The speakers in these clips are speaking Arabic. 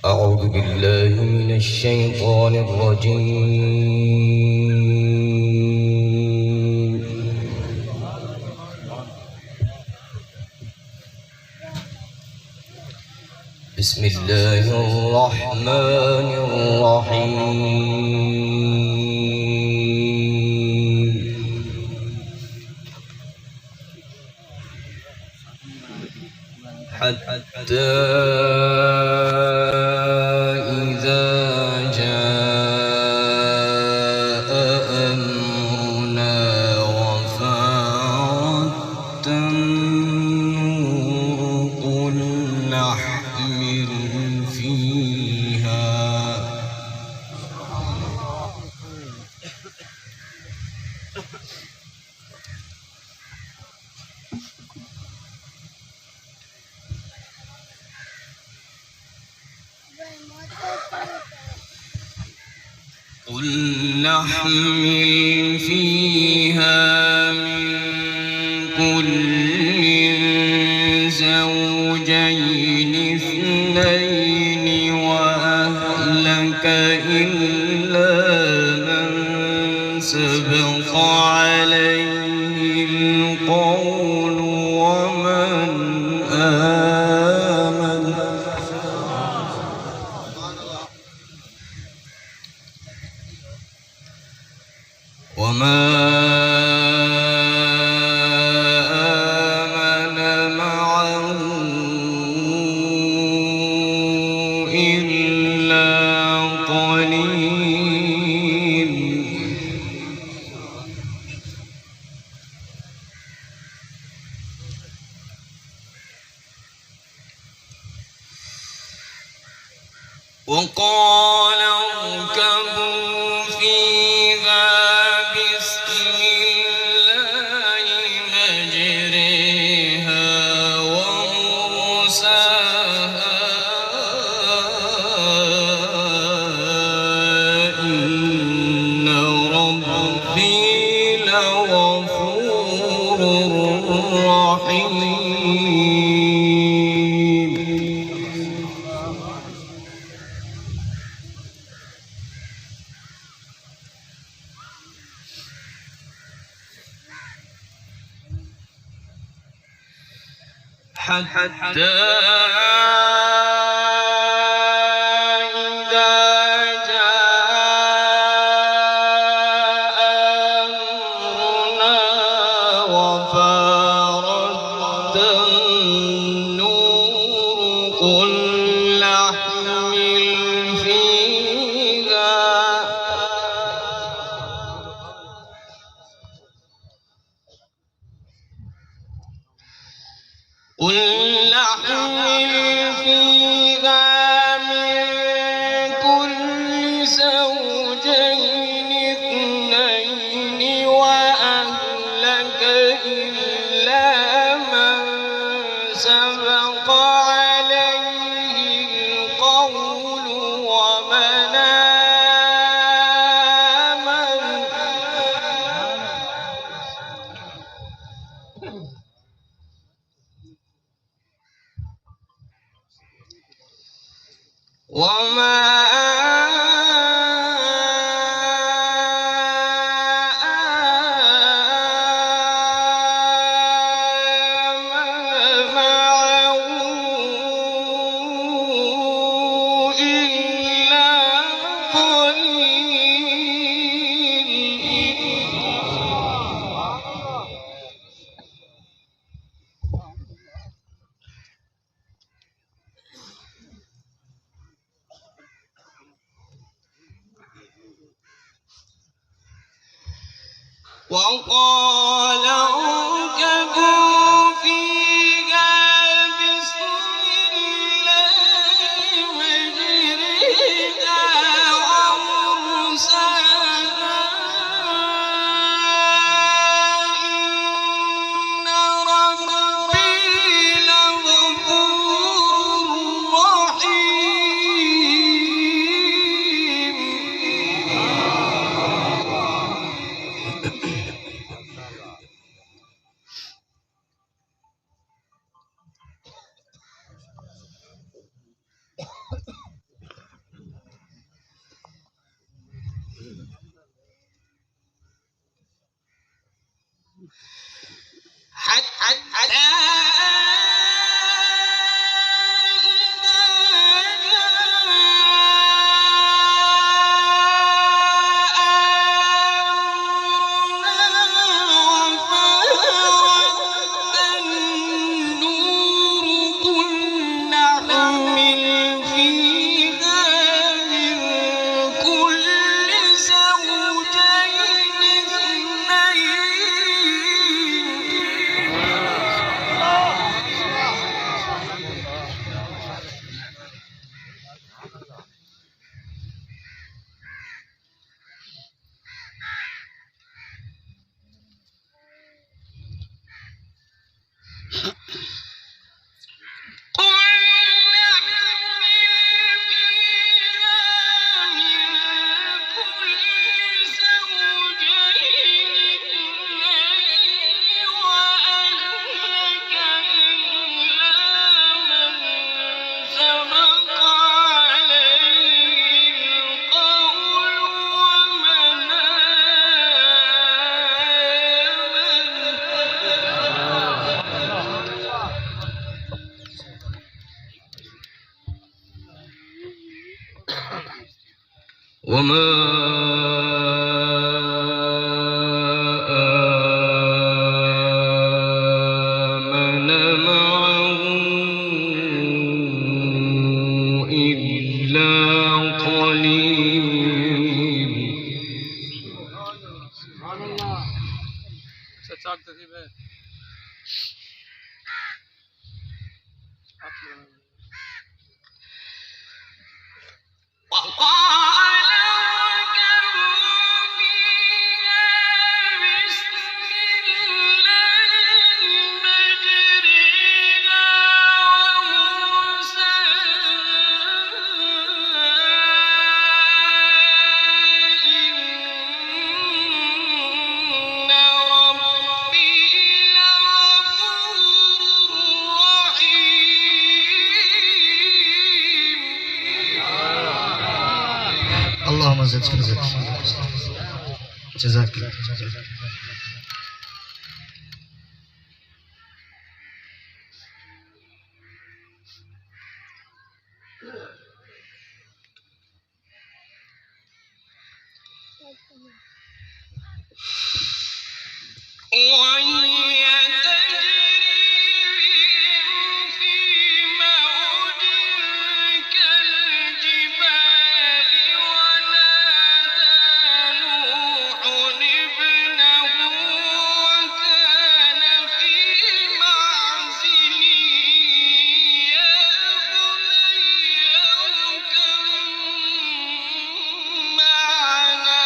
أعوذ بالله من الشيطان الرجيم. بسم الله الرحمن الرحيم. حتى إذا جاء أمرنا وفارت النور قل نحمل فيها من كل زوجين اثنين وأهلك إلا من سبق عليه القول ومن آمن. وما آمن معه إلا قليل. وقال اركبوا فيها بسم الله مجريها ومرساها إن ربي لغفور رحيم. حتى إذا جاء أمرنا وفارت النور قل نحمل فيها من كل زوجين اثنين وأهلك إلا من سبق عليه القول ومن آمن. وما آمن معه إلا قليل. وقال اركبوا فيها بسم الله مجريها ومرساها إن ربي لغفور رحيم. حتى وما آمن معه إلا قليل. اللهم زد في رزقك. جزاك الله. وهي تجري في موج كالجبال ونادى نوح ابنه وكان في معزل يا بني اركب معنا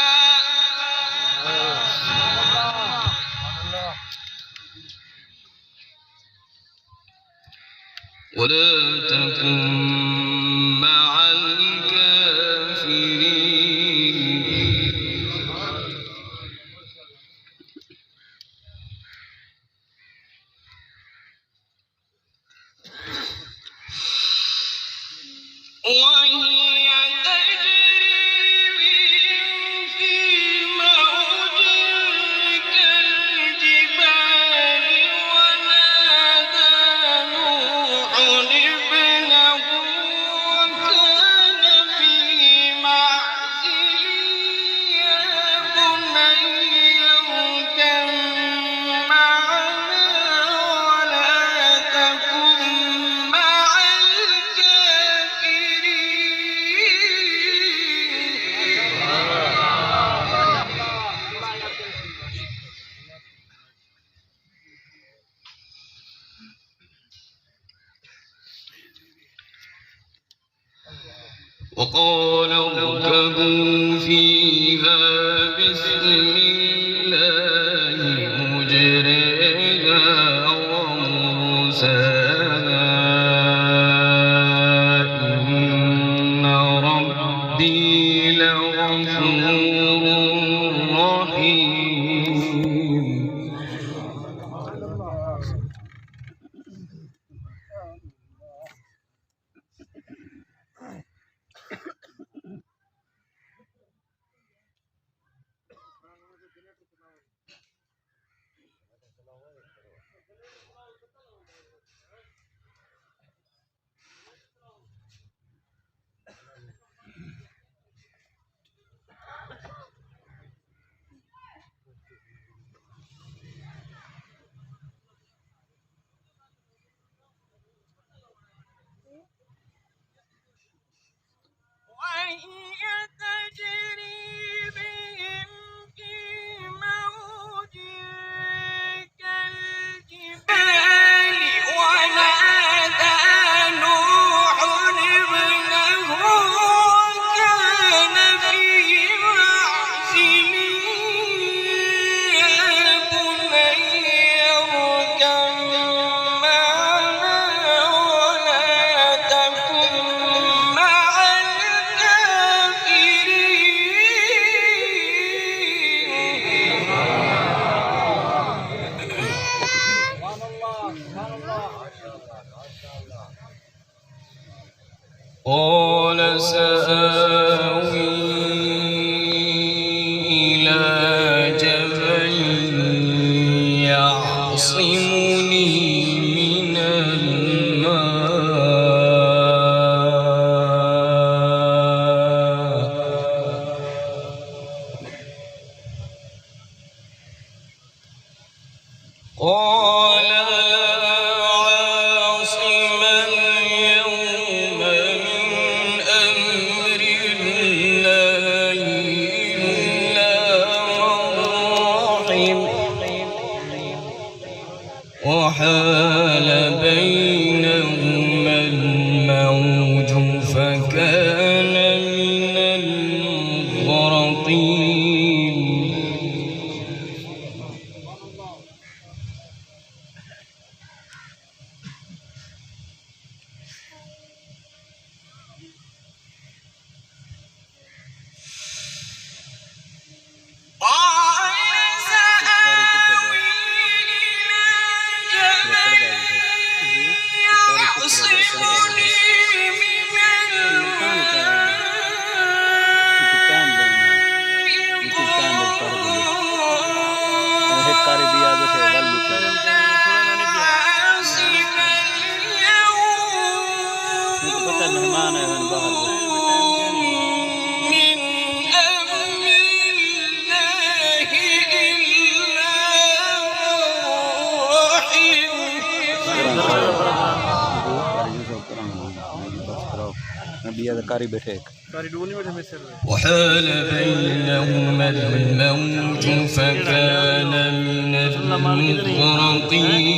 ولا تكن مع الكافرين. وهي تجري بهم في موج كالجبال ونادى نوح ابنه وكان في معزل يا بني اركب معنا ولا تكن مع وقال اركبوا فيها بسم الله مجريها ومرساها إن ربي لغفور رحيم. سآوي إلى جبل يعصمني من الماء قال لا عاصم اليوم من أمر الله إلا من رحم وحال بينهما الموج فكان من المغرقين وحال بينهما الموج فكان من المغرقين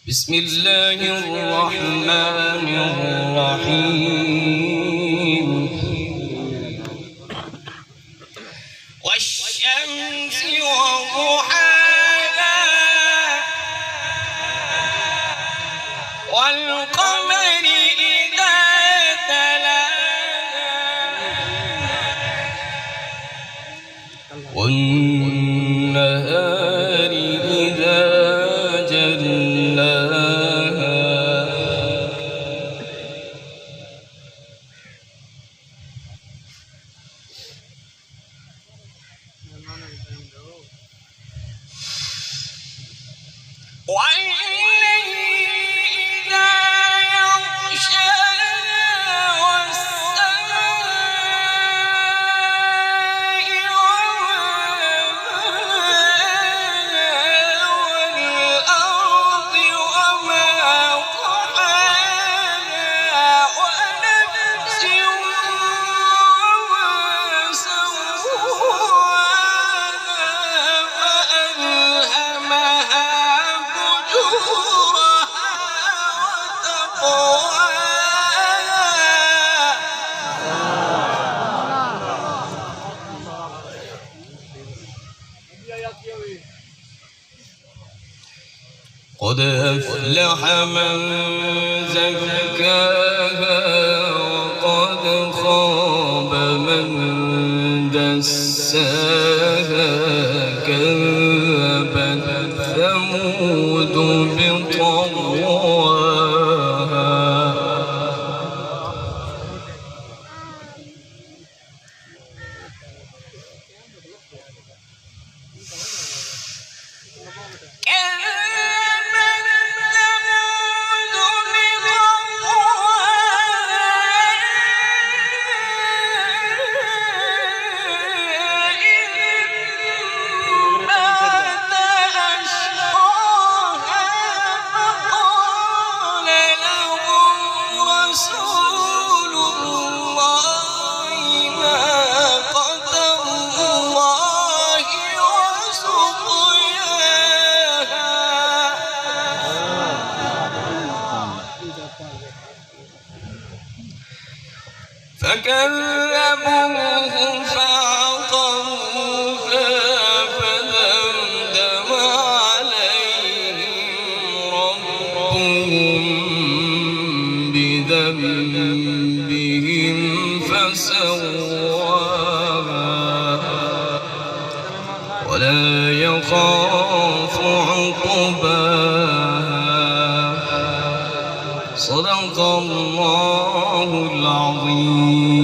بسم الله الرحمن الرحيم والشمس وضحاها والقمر إذا تلاها والنهار إذا جلاها قد أفلح من زكاها وقد خاب من دساها كذبت ثمود بطغواها فكذبوه فعقروها فدمدم عليهم ربهم بذنبهم فسواها ولا يخاف عقباها. صدق الله العظيم.